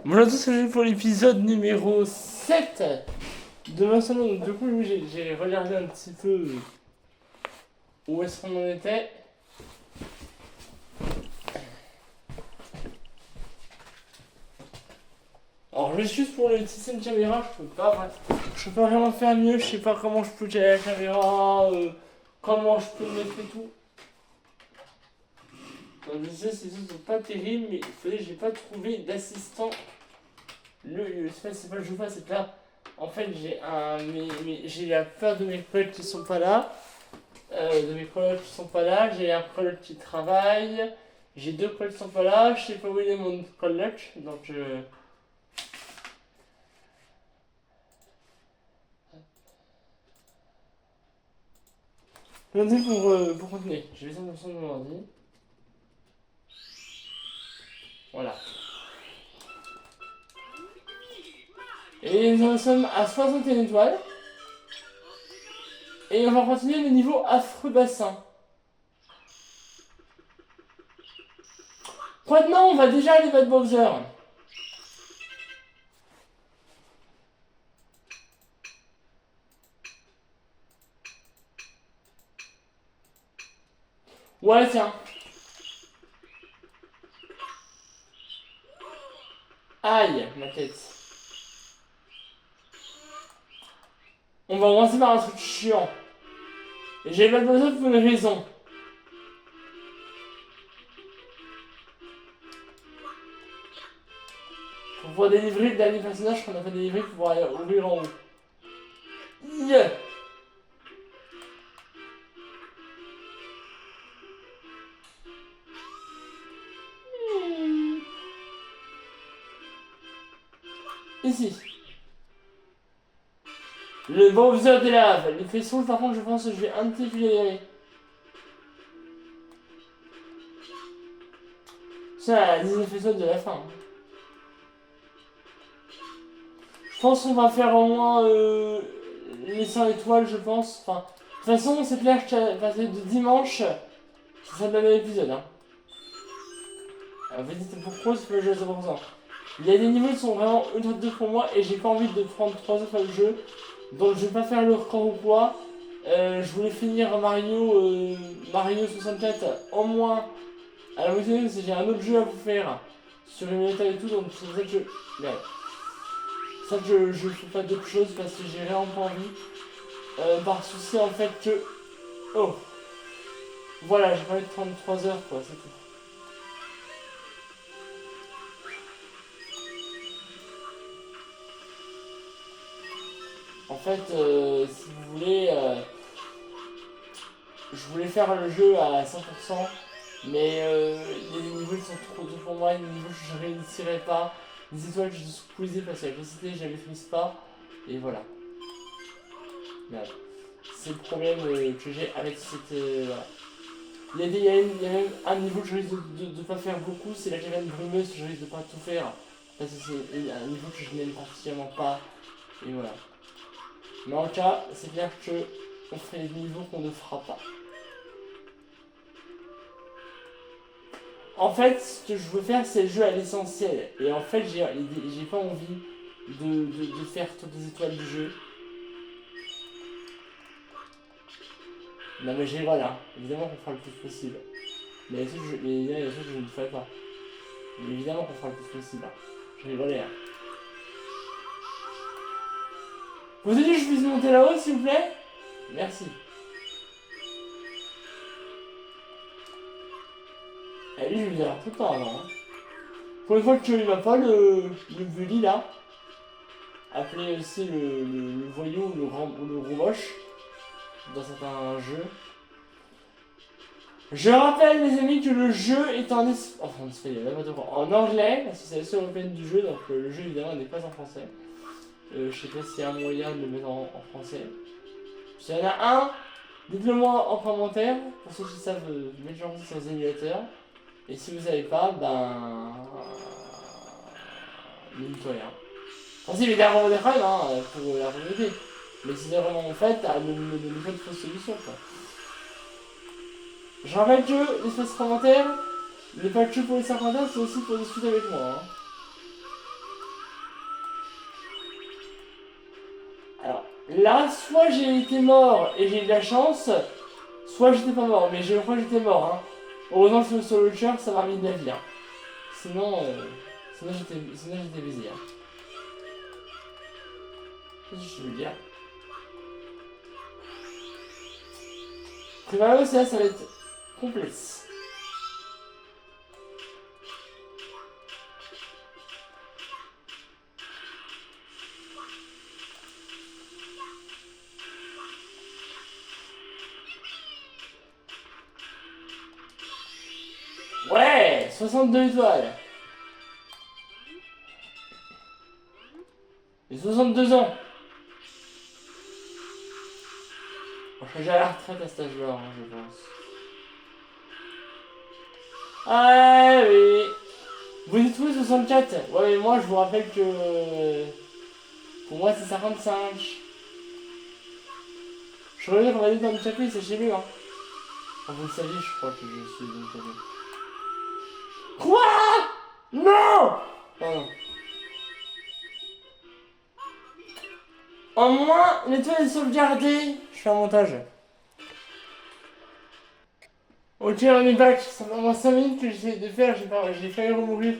Bonjour à tous, c'est pour l'épisode numéro 7 de ma salon. Donc, du coup, oui, j'ai regardé un petit peu où est-ce qu'on en était. Alors, juste pour le système caméra, je peux pas vraiment faire mieux. Je sais pas comment je peux gérer la caméra, comment je peux mettre et tout. Donc, je sais, ces choses sont pas terribles, mais il fallait que j'ai pas trouvé d'assistant. C'est pas le jeu pas, c'est que là, en fait, j'ai la peur de mes collègues qui sont pas là. J'ai un collègue qui travaille, j'ai deux collègues qui sont pas là, je sais pas où il est mon collègue, donc je... Attendez pour continuer, je vais essayer de son mon ordi. Voilà. Et nous en sommes à 61 étoiles. Et on va continuer le niveau affreux bassin. Maintenant, on va déjà aller battre Bowser. Ouais, tiens. Aïe, ma tête. On va commencer par un truc chiant. Et j'ai battre Bowser pour une raison. Pour pouvoir délivrer le dernier personnage qu'on a fait délivrer pour pouvoir aller ouvrir en haut. Yeah. Ici. Le Bowser des laves. Les faisceaux, par contre, je pense que je vais un petit peu y aller. C'est la 19 épisodes de la fin. Je pense qu'on va faire au moins les 100 étoiles, je pense. Enfin, de toute façon, c'est clair que de dimanche, ça sera le dernier épisode. Hein. Alors, vous dites pourquoi c'est pas le jeu à 100%. Il y a des niveaux qui sont vraiment ultra durs pour moi et j'ai pas envie de prendre 3 heures à le jeu. Donc je vais pas faire le record ou quoi. Je voulais finir Mario 64 au moins à la moitié parce que j'ai un autre jeu à vous faire sur une état et tout. Donc c'est pour ça que je fais pas d'autres choses parce que j'ai vraiment pas envie. Par souci en fait que... Oh. Voilà, j'ai pas envie de 33 heures quoi, c'est tout. En fait, si vous voulez, je voulais faire le jeu à 100%, mais il y a des niveaux qui sont trop durs pour moi, il y a des niveaux que je ne réussirais pas, des étoiles que je squeezais parce que la capacité je ne maîtrise pas, et voilà. Merde. C'est le problème que j'ai avec cette... voilà. Il y a même un niveau que je risque de ne pas faire beaucoup, c'est la caverne brumeuse que je risque de pas tout faire, parce que c'est un niveau que je n'aime particulièrement pas, et voilà. Mais en tout cas, c'est clair que on fait des niveaux qu'on ne fera pas. En fait, ce que je veux faire, c'est le jeu à l'essentiel. Et en fait, j'ai pas envie de faire toutes les étoiles du jeu. Non mais j'ai voilà, évidemment qu'on fera le plus possible. Mais il y a des trucs que je ne ferai pas. Mais évidemment qu'on fera le plus possible. Je rigolais. Hein. Vous avez dit que je puisse monter là-haut, s'il vous plaît? Merci. Et lui, je vais dire tout le temps avant. Hein. Pour une fois que il va pas le bully là, appelé aussi le voyou ou le gros moche dans certains jeux. Je rappelle les amis que le jeu est en anglais, parce que c'est la version européenne du jeu, donc le jeu évidemment n'est pas en français. Je sais pas s'il y a un moyen de le mettre en français. S'il y en a un, dites-le moi en commentaire, pour ceux qui savent mettre genre sur les émulateurs. Et si vous savez pas, ben... n'hésitez rien. Enfin si, mais derrière des problèmes, hein, pour la communauté. Mais si c'est vraiment fait, ne donnez pas de fausses solutions, quoi. Je rappelle que l'espace commentaire, n'est pas que pour les 50 c'est aussi pour discuter avec moi. Hein. là, soit j'ai été mort et j'ai eu de la chance, soit j'étais pas mort. Mais je crois que j'étais mort. Hein. Heureusement sur le cœur, ça m'a remis de la vie. Hein. Sinon, j'étais baisé. Hein. Qu'est-ce que je veux dire? Primalo, ça va être complexe. Ouais, 62 étoiles. J'ai 62 ans. Je serai à la retraite à cet âge-là, hein, je pense. Ah oui. Vous dites tous 64. Ouais, mais moi, je vous rappelle que... Pour moi, c'est 55. Je reviens qu'on va dire dans le chapitre, c'est chez lui, hein. Enfin, vous le saviez, je crois que je suis dans le chapitre. Quoi? Non! Oh non. En moins, l'étoile est sauvegardée. Je fais un montage. Ok, on est back. Ça fait au moins 5 minutes que j'essaie de faire. J'ai failli remourir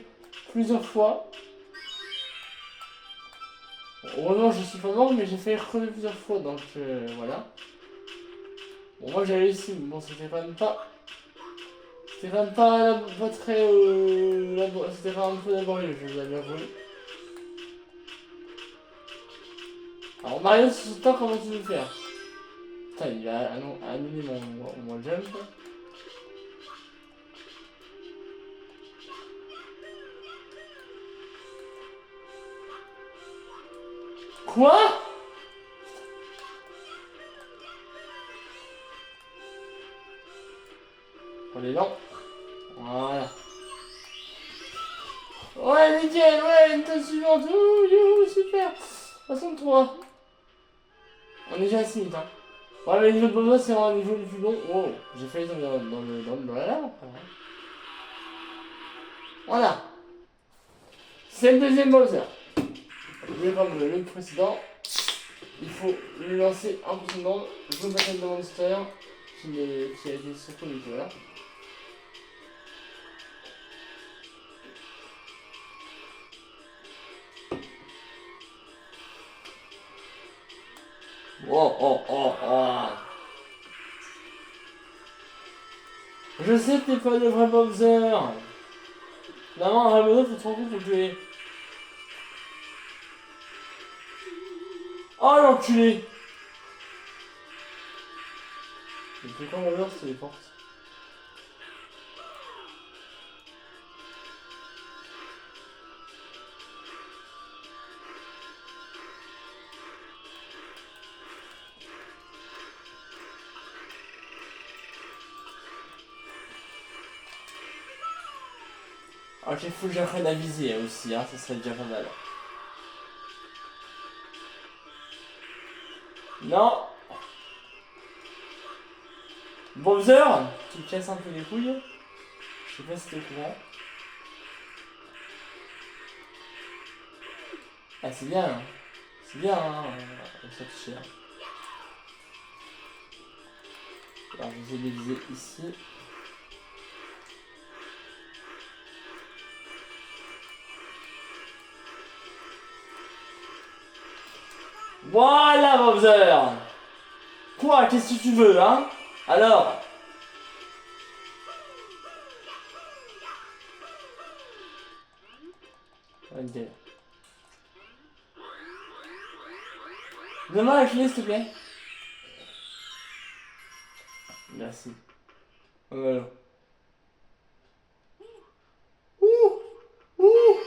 plusieurs fois. Heureusement, je suis pas mort, mais j'ai failli crever plusieurs fois. Donc voilà. Bon, moi j'ai réussi. Bon, c'était quand même pas. C'était quand même pas très. C'était quand même un peu laborieux, je dois l'avouer. Alors, Mario, sur ce temps, comment tu veux faire? Putain, il va annuler mon jump. Quoi? On est lent. Voilà. Ouais, nickel, ouais, une tâche suivante. Ouh, youhou, super. 63. On est déjà à 6 minutes, hein. Ouais, mais le niveau de Boba, c'est un niveau le plus long. Oh, j'ai failli tomber dans la lave. Voilà. C'est le deuxième Bowser. Mais comme le précédent, il faut lui lancer un petit nombre. Je vous battle de Monster qui a été surpris du tout là. Oh oh oh oh. Je sais que t'es pas le vrai Bowser. Normalement, un vrai Bowser, faut te rendre compte pour tuer. Oh l'enculé. Mais pourquoi mon Bowser se téléporte? Ok, faut que j'apprenne à viser aussi, hein, ça serait déjà pas mal. Non. Bowser, tu te casses un peu les couilles. Je sais pas si t'es au courant. Ah, c'est bien, hein. C'est bien, hein, ça touche. Alors, je vais les viser ici. Voilà, Bowser. Quoi, qu'est-ce que tu veux, hein? Alors? Ok. Donne-moi la clé, s'il te plaît. Merci. Voilà. Ouh! Ouh!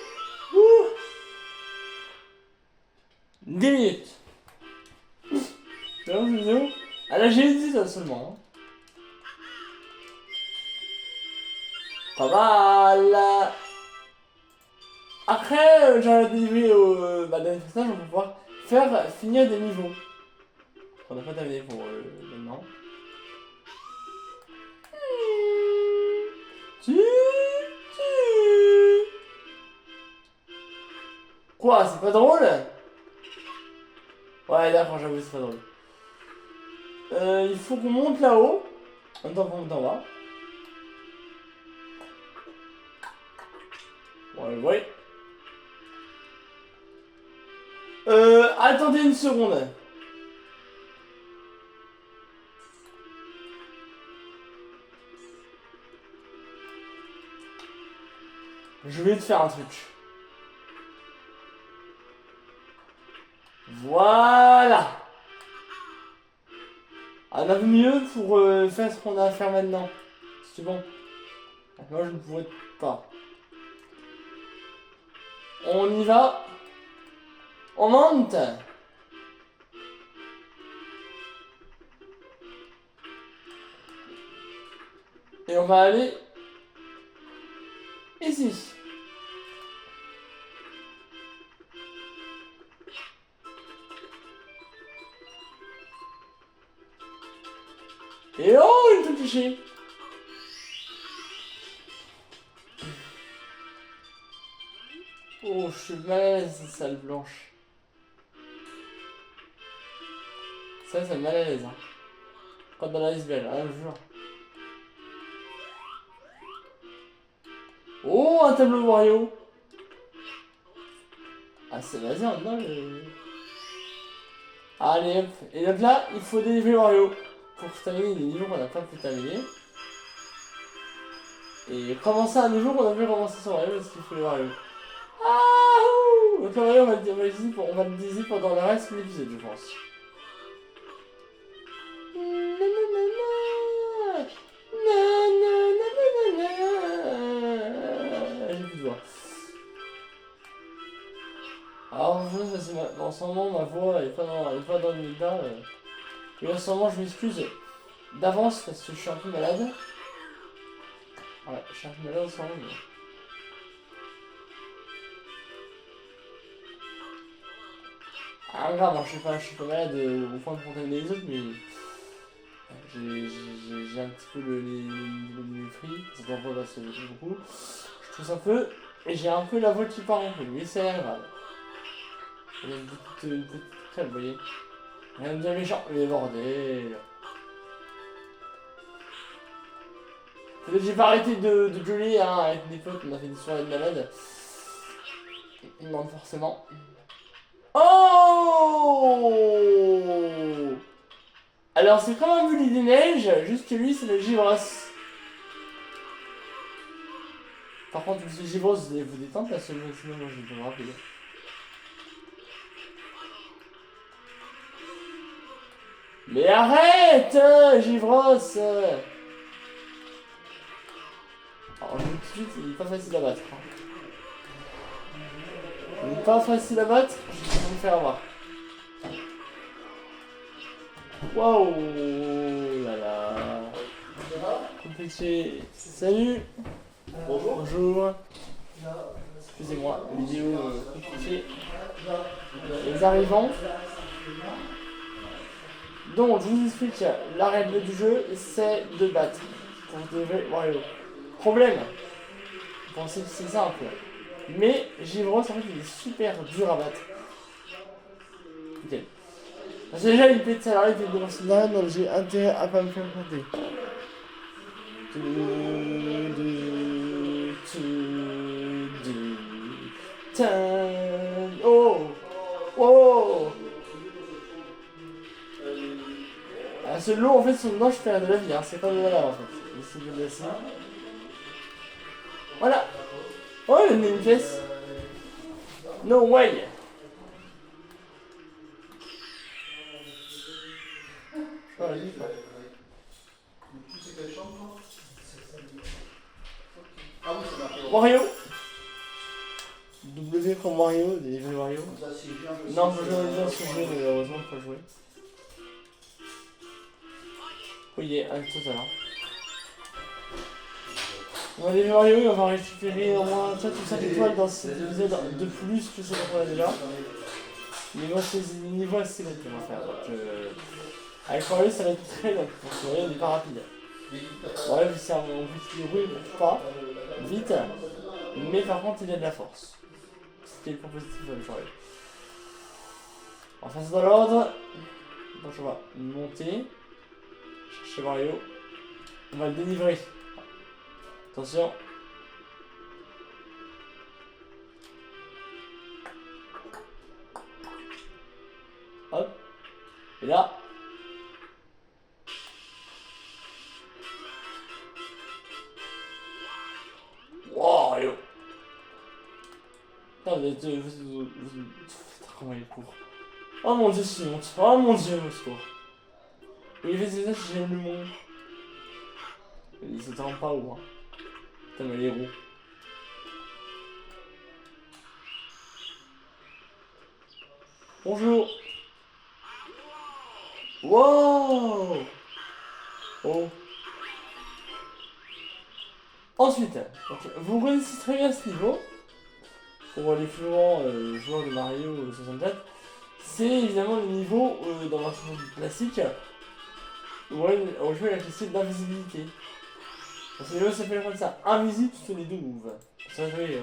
Ouh! 10 minutes. C'est bon? Ah là, j'ai dit ça seulement. Hein. Pas mal. Après, j'ai délivré au dernier personnage, on va pouvoir finir des niveaux. On n'a pas terminé pour maintenant. Quoi, c'est pas drôle? Ouais, d'accord, j'avoue, c'est pas drôle. Il faut qu'on monte là-haut. En même temps qu'on monte en bas. Ouais. Attendez une seconde. Je vais te faire un truc. Voilà. Un peu mieux pour faire ce qu'on a à faire maintenant. C'est bon. Moi, je ne pourrais pas. On y va. On monte. Et on va aller ici. Et oh, une tout cliché. Oh, je suis mal à l'aise, cette salle blanche. Ça, c'est mal à l'aise. Hein. Comme dans la Isabelle, hein, je jure. Oh, un tableau Wario. Ah, c'est vas-y, on a le... Allez, hop. Et donc là, il faut délivrer Wario. Pour terminer les niveaux qu'on n'a pas pu terminer. Et commencer un niveau qu'on a pu commencer sur Wario parce qu'il faut les Wario. Ah ouh. Donc Wario, on va le diviser pendant le reste de l'épisode, je pense. J'ai plus de voix. Alors, en ce moment, ma voix est pas dans l'état. Et en ce moment, je m'excuse d'avance parce que je suis un peu malade. Ouais, je suis un peu malade en ce moment. Mais... Ah, grave, je suis pas malade au point de contaminer les autres, mais j'ai un petit peu le niveau de free, ça t'en va parce que j'ai beaucoup. Je tousse un peu, et j'ai un peu la voix qui part un peu, mais c'est rien grave. Il y a une petite crème, vous voyez. Rien de bien méchant, mais bordel. Peut-être que j'ai pas arrêté de gueuler hein, avec des potes, on a fait des soirées de malade. Non, forcément. Oh! Alors c'est comme un bully des neiges, juste que lui c'est le Givros. Par contre, le Givros, vous allez vous détendre parce que sinon moi je vais me rappeler. Mais arrête, Givros! Alors je vous dis tout de suite, il est pas facile à battre. Hein. Il est pas facile à battre, je vais me faire avoir. Waouh là là. Compliqué. Salut. Bonjour. Bonjour. Excusez-moi, vidéo compliquée. Les arrivants. Donc je vous explique, la règle du jeu c'est de battre pour deviner Wario. Problème. Vous pensez que c'est simple. Mais Givros en fait il est super dur à battre. Ok. Parce que déjà il pète salarié puis de là, donc j'ai intérêt à pas me faire compter. Oh. Oh. Ah, ce lot en fait son nom je fais de la vie, hein. C'est pas de la en fait. C'est de la vie. Voilà. Oh il y a une pièce. No way. Wario. W comme Wario, des jeux Wario. Non, je joue dans ce jeu, mais heureusement faut jouer. Oui, tout à l'heure. On va aller Wario et on va récupérer au moins 4 ou 5 étoiles dans cet épisode de plus que ce qu'on a déjà. Mais moi, c'est les niveaux assez longs qu'on va faire. Donc, avec Wario, ça va être très long. Donc, Wario n'est pas rapide. Bon, là, c'est un petit déroule, pas vite. Mais par contre, il a de la force. C'était le point positif de Wario. On va faire ça dans l'ordre. Donc on va monter. Chercher Mario. On va le délivrer. Attention. Hop. Et là. Wow, Mario. Putain, vous comment il est court. Oh mon dieu, c'est honte. Oh mon dieu, au secours. Oui, il fait ça, j'aime le monde. Il se tend pas haut. Hein. Putain, mais les roues. Bonjour. Wow. Oh. Ensuite, donc, vous connaissez très bien ce niveau. Pour les plus grands joueurs de Mario 64. C'est évidemment le niveau dans la version classique où on joue avec le style d'invisibilité. Ce niveau s'appelle comme ça, invisible sous les douves. Ça va jouer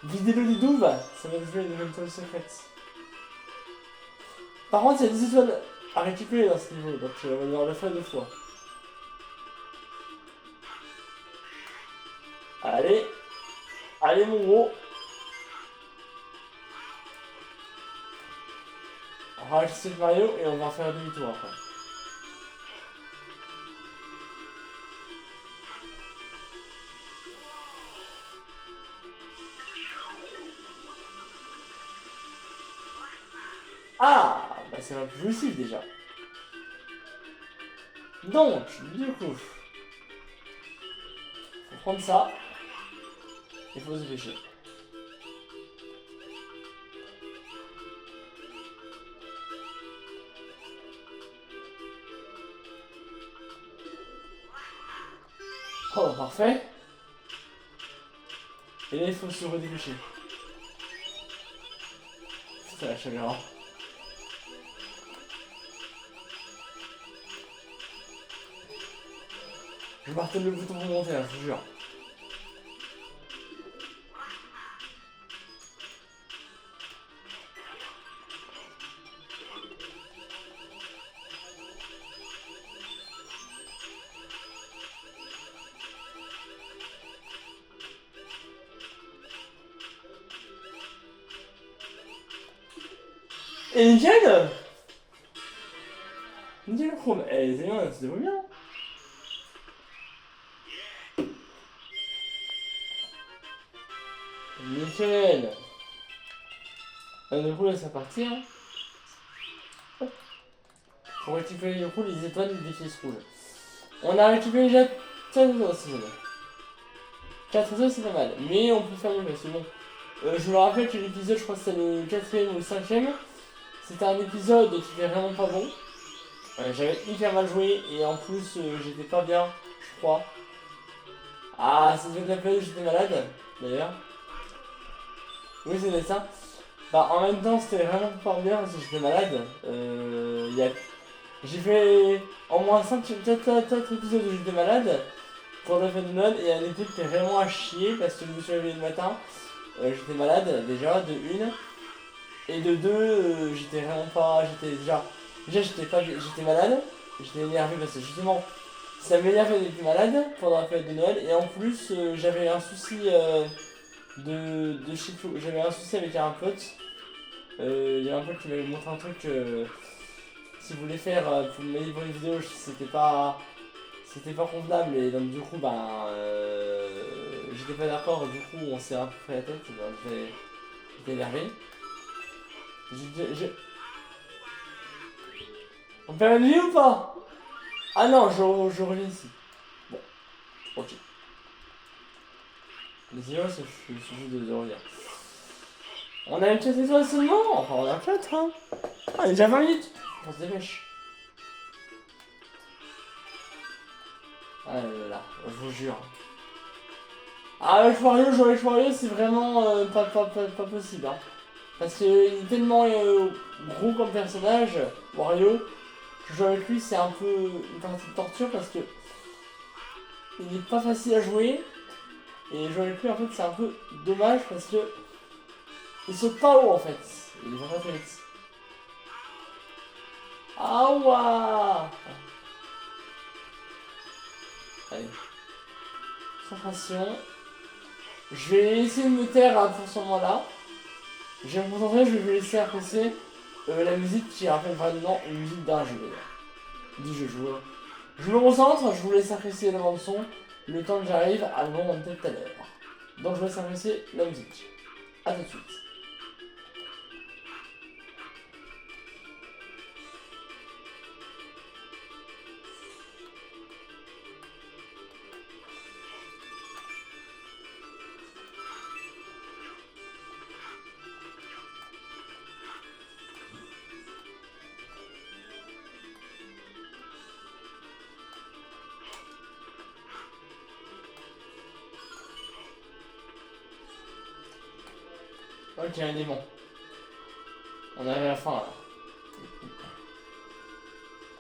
vidéo les douves, ça va jouer les étoiles secrètes. Par contre, il y a des étoiles à récupérer dans ce niveau, donc on va devoir le faire 2 fois. Allez, allez mon gros. On va acheter Mario et on va faire un demi-tour après. Ah, bah c'est un peu jouissif déjà. Donc, du coup, faut prendre ça. Il faut se dépêcher. Oh, parfait. Et là, il faut se redépêcher. Putain, la chaleur. Je martèle le bouton pour monter, là, je vous jure. Et nickel. Nickel chrome. Eh, c'est bien, c'est bien. Nickel. Du coup là c'est parti. Hein. Pour récupérer du coup les étoiles des pièces rouges. On a récupéré déjà 4 étoiles, c'est pas mal. 4 étoiles c'est pas mal. Mais on peut faire mieux parce que bon. Je me rappelle que l'épisode, je crois que c'était le 4ème ou le 5ème. C'était un épisode qui était vraiment pas bon. J'avais hyper mal joué et en plus j'étais pas bien, je crois. Ah, c'est peut-être la période où j'étais malade, d'ailleurs. Oui, c'est ça. Bah, en même temps, c'était vraiment pas bien parce que j'étais malade. J'ai fait au moins 4 épisodes où j'étais malade pour la fin de Noël et un été qui était vraiment à chier parce que je me suis réveillé le matin. J'étais malade déjà, de une. Et de deux, j'étais vraiment pas. J'étais malade, j'étais énervé parce que justement ça m'énervait d'être malade pendant la fête de Noël et en plus j'avais un souci de chez j'avais un souci avec un pote. Il y a un pote qui m'avait montré un truc s'il voulait faire pour me mettre pour une vidéo, c'était pas convenable et donc du coup j'étais pas d'accord, du coup on s'est un peu pris la tête, j'étais énervé. On perd une vie ou pas? Ah non, je reviens ici. Bon, ok. Mais sinon, c'est juste de revenir. On a une chasse étoile seulement? Enfin, on a un chat, hein. Ah, il est déjà 20 minutes. On se dépêche. Ah là là, je vous jure. Ah, le Wario, c'est vraiment pas possible, hein. Parce qu'il est tellement gros comme personnage, Wario, que jouer avec lui c'est un peu une partie de torture parce que il n'est pas facile à jouer. Et jouer avec lui en fait c'est un peu dommage parce que il saute pas haut en fait. Il va pas très vite. Aouah. Allez. Concentration. Je vais essayer de me taire pour ce moment-là. Je vais me concentrer, je vais vous laisser apprécier la musique qui rappelle vraiment une musique d'un jeu d'ailleurs. Du jeu joueur. Je me concentre, je vous laisse apprécier la bande son, le temps que j'arrive à le monter tout à l'heure. Donc je vous laisse apprécier la musique. A tout de suite. Ok, un démon. On arrive à la fin là.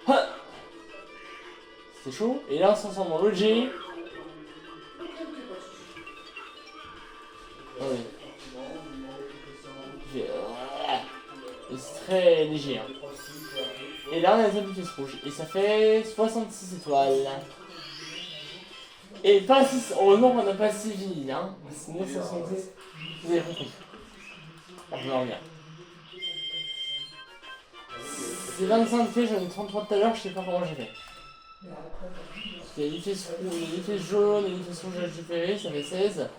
Ah, c'est chaud. Et là on s'en sort dans l'autre G. Ouais. C'est très léger. Hein. Et là on a les pièces rouges. Et ça fait 66 étoiles. Et pas 6. Heureusement qu'on n'a pas 6 vies. Hein. Sinon 66. Vous avez compris. Je me reviens. C'est 25 de fait, j'en ai 33 tout à l'heure, je sais pas comment j'ai fait. Il y a une pièce jaune et une pièce rouge à récupérer, ça fait 16.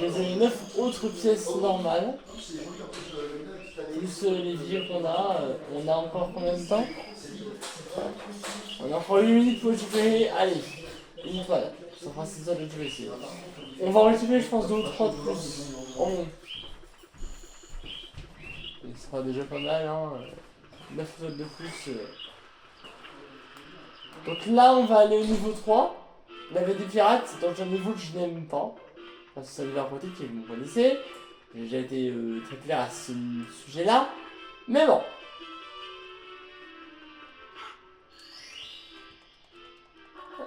Et j'ai 9 autres pièces normales. Plus les vies qu'on a. On a encore combien de temps? On a encore 8 minutes pour récupérer. Allez, une étoile. Ça fera 6 heures de récupérer ici. On va récupérer, je pense, 2 ou 3 de plus. En moins. Ce sera déjà pas mal, hein. 9 autres de plus. Donc là, on va aller au niveau 3. On avait des pirates, dans un niveau que je n'aime pas. Parce que ça devient un côté que vous connaissez. J'ai déjà été très clair à ce sujet-là. Mais bon.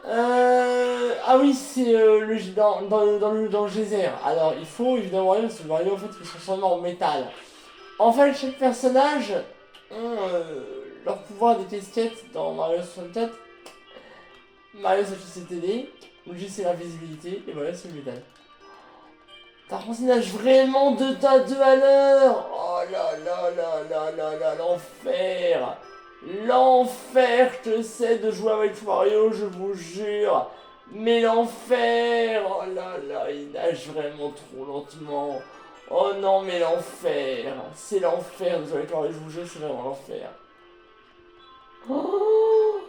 Ah oui, c'est dans le geyser. Alors, il faut évidemment voir parce que le Mario, en fait, ils sont transformés en métal. En fait, chaque personnage ont leur pouvoir des casquettes dans Mario 64. Mario, c'est le CTD. Luigi, c'est l'invisibilité. Et voilà, c'est le métal. Par contre, il nage vraiment 2 à l'heure. Oh là là là là là là, l'enfer. L'enfer que c'est de jouer avec Mario, je vous jure. Mais l'enfer. Oh là là, il nage vraiment trop lentement. Oh non, mais l'enfer. C'est l'enfer de jouer avec Mario, je vous jure, c'est vraiment l'enfer. Oh,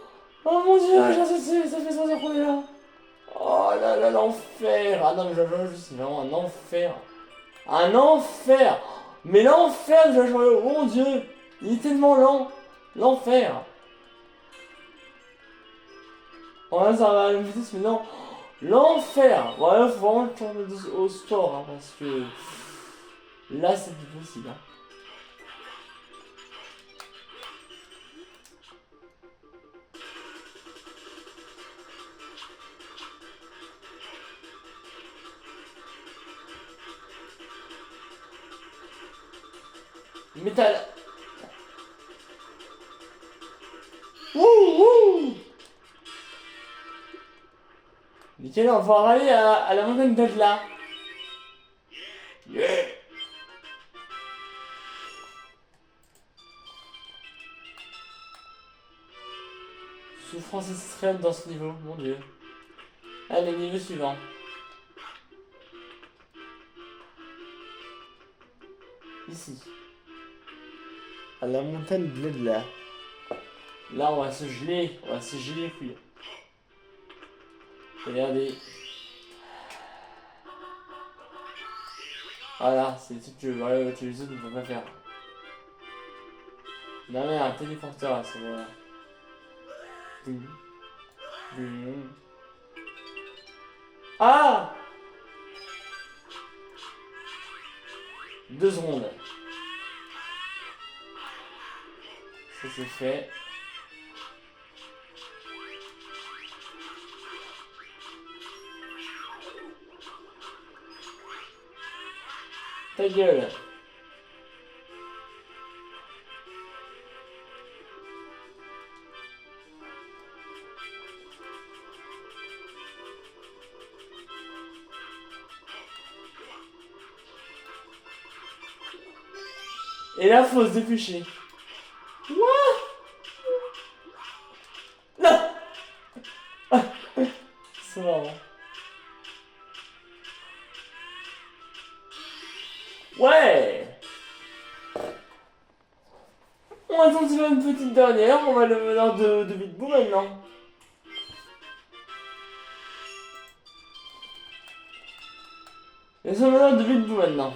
oh mon dieu, ça fait 3 heures qu'on est là. Oh là là, l'enfer. Ah non, mais je c'est vraiment un enfer. Un enfer. Mais l'enfer de Jojo Mario, oh mon dieu. Il est tellement lent. L'enfer. En vrai, ça va à la vitesse, mais non. L'enfer. Ouais, faut vraiment le tourner au sport, hein, parce que là, c'est plus possible. Hein. Métal. Wouh. Nickel, on va pouvoir aller à la montagne d'Adla. Yeah. Souffrance extrême dans ce niveau, mon dieu. Allez, niveau suivant. Ici. À la montagne Bledla. Là, on va se geler les couilles. Regardez. Voilà, c'est des trucs que les autres ne peuvent pas faire. Non mais un téléporteur à ce moment-là. Ah 2 secondes. Ça c'est fait. Ta gueule. Et là, faut se dépêcher. What? Non. C'est marrant. Ouais. On attend une petite dernière. On va le meneur de Bitboo maintenant. Et c'est le meneur de Bitboo maintenant.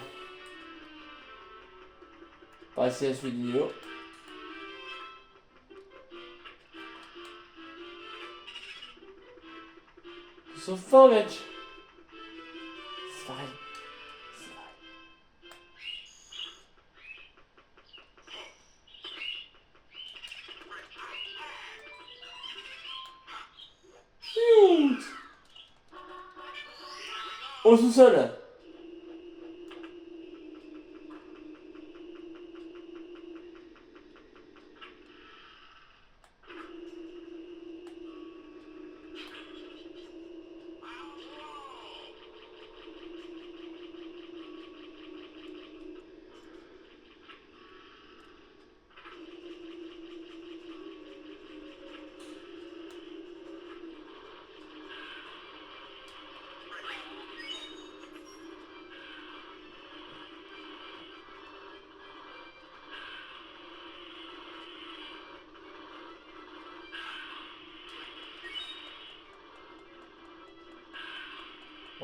Passer à la suite vidéo. Sauf fort, mec. C'est pareil. C'est pareil. Shoot. Au sous-sol.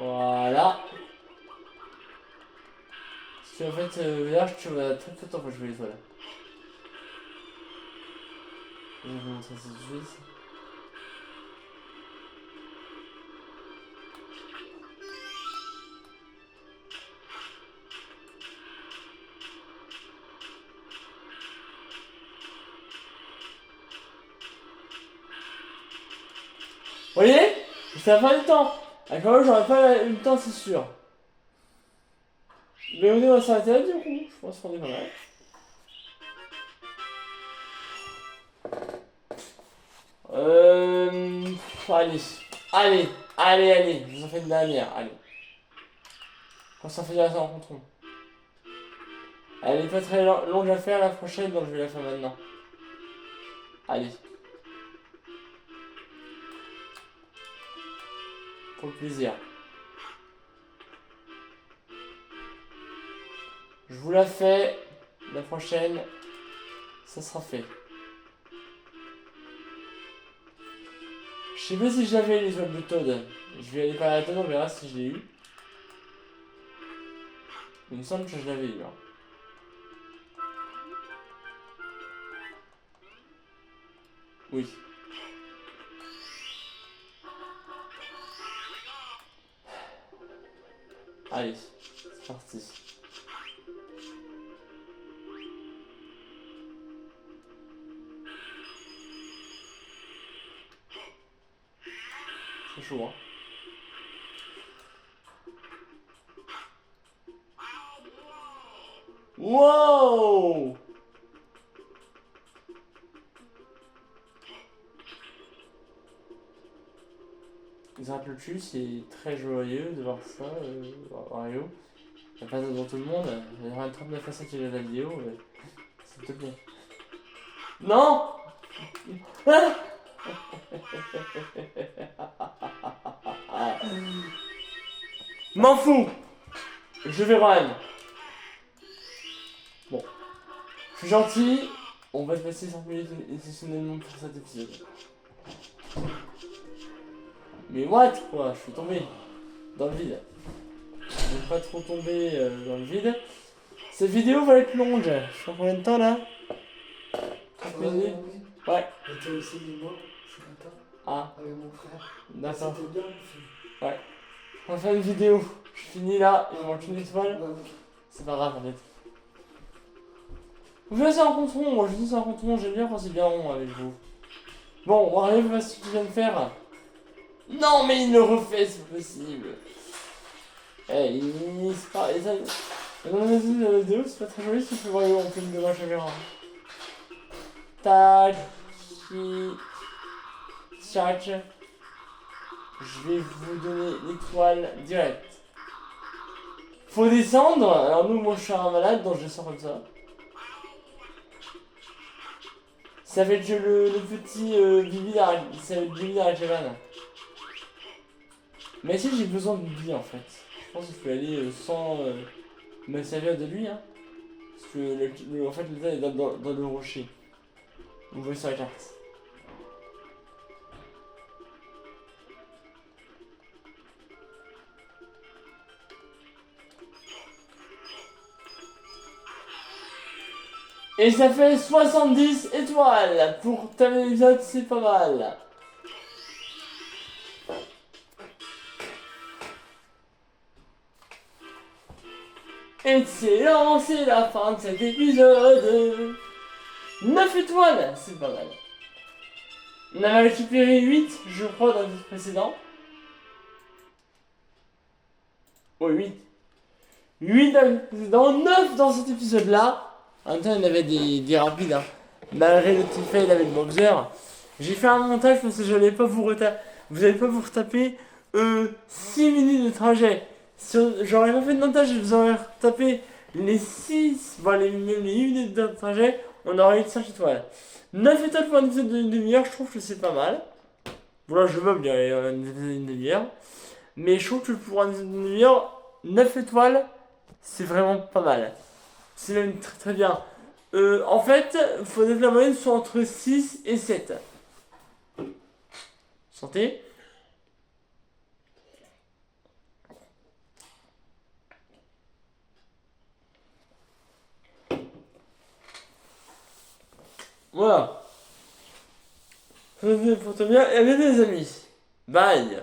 Voilà. Parce qu'en fait, là, tu vas très peu de temps pour jouer les toiles. Je vais vous montrer ça tout de suite. Vous voyez? Ça va pas du temps. Avec moi, j'aurais pas eu le temps, c'est sûr. Mais on va s'arrêter là, du coup. Je pense qu'on est pas mal. Allez. Allez. Je vous en fais une dernière. Allez. Quand ça fait la rencontre. Elle est pas très longue à faire la prochaine, donc je vais la faire maintenant. Allez. Pour le plaisir. Je vous la fais. La prochaine, ça sera fait. Je sais pas si j'avais les oies de Toad. Je vais aller par la Toad, on verra si je l'ai eu. Il me semble que je l'avais eu. Hein. Oui. Allez, c'est parti. C'est chaud, hein. Wow! Ils ont le cul, c'est très joyeux de voir ça, Mario. Il n'y a pas devant tout le monde, il y a 39 personnes qui regardent la vidéo, s'il te plaît. Non! M'en fous! Je vais Ryan. Bon. Je suis gentil. On va se passer 5 minutes exceptionnellement pour cet épisode. Mais what quoi? Je suis tombé dans le vide. Je vais pas trop tomber dans le vide. Cette vidéo va être longue. Je sais combien de temps là? 30 minutes. Ouais. Et toi aussi, dis-moi, ce matin, Ah. avec mon frère. D'accord. C'était bien le film. Ouais. On va faire une vidéo. Je finis là. Il me manque une étoile. Ouais. C'est pas grave en fait. Vous faites ça en compte rond. Moi je dis ça en compte rond. J'aime bien quand c'est bien rond avec vous. Bon, on va arriver à ce qu'il vient de faire. Non mais il le refait, c'est possible. Eh, il se parle. Dans la vidéo, c'est pas très joli si tu peux voir en film de ma caméra. Tac. Tchac. Je vais vous donner l'étoile directe. Faut descendre. Alors nous, moi je suis un malade, donc je descends comme ça. Ça va être le petit Bibi ça va être Bibi d'Arajavan. Mais si j'ai besoin de Bibi en fait. Je pense qu'il faut aller sans me servir de lui. Hein. Parce que en fait le tas est dans le rocher. On voit sur la carte. Et ça fait 70 étoiles pour terminer l'épisode, c'est pas mal. Excellent, c'est la fin de cet épisode. 9 étoiles, c'est pas mal. On avait récupéré 8, je crois, dans l'épisode précédent. Oh, 8. 8 dans l'épisode précédent, 9 dans cet épisode-là. En même temps, il y en avait des rapides. Hein. Malgré le petit fail avec le boxer. J'ai fait un montage parce que je n'allais pas vous retaper 6 minutes de trajet. Si j'aurais pas fait de montage, je vous aurais retapé les 6, les 8 minutes de trajet, on aurait eu 5 étoiles. 9 étoiles pour un épisode d'une demi-heure, je trouve que c'est pas mal. Voilà, je veux bien un épisode d'une demi-heure. Mais je trouve que pour un épisode d'une demi-heure, 9 étoiles, c'est vraiment pas mal. C'est même très très bien. En fait, il faudrait que la moyenne soit entre 6 et 7. Santé. Voilà. Ça fait pour bien et à bientôt les amis. Bye.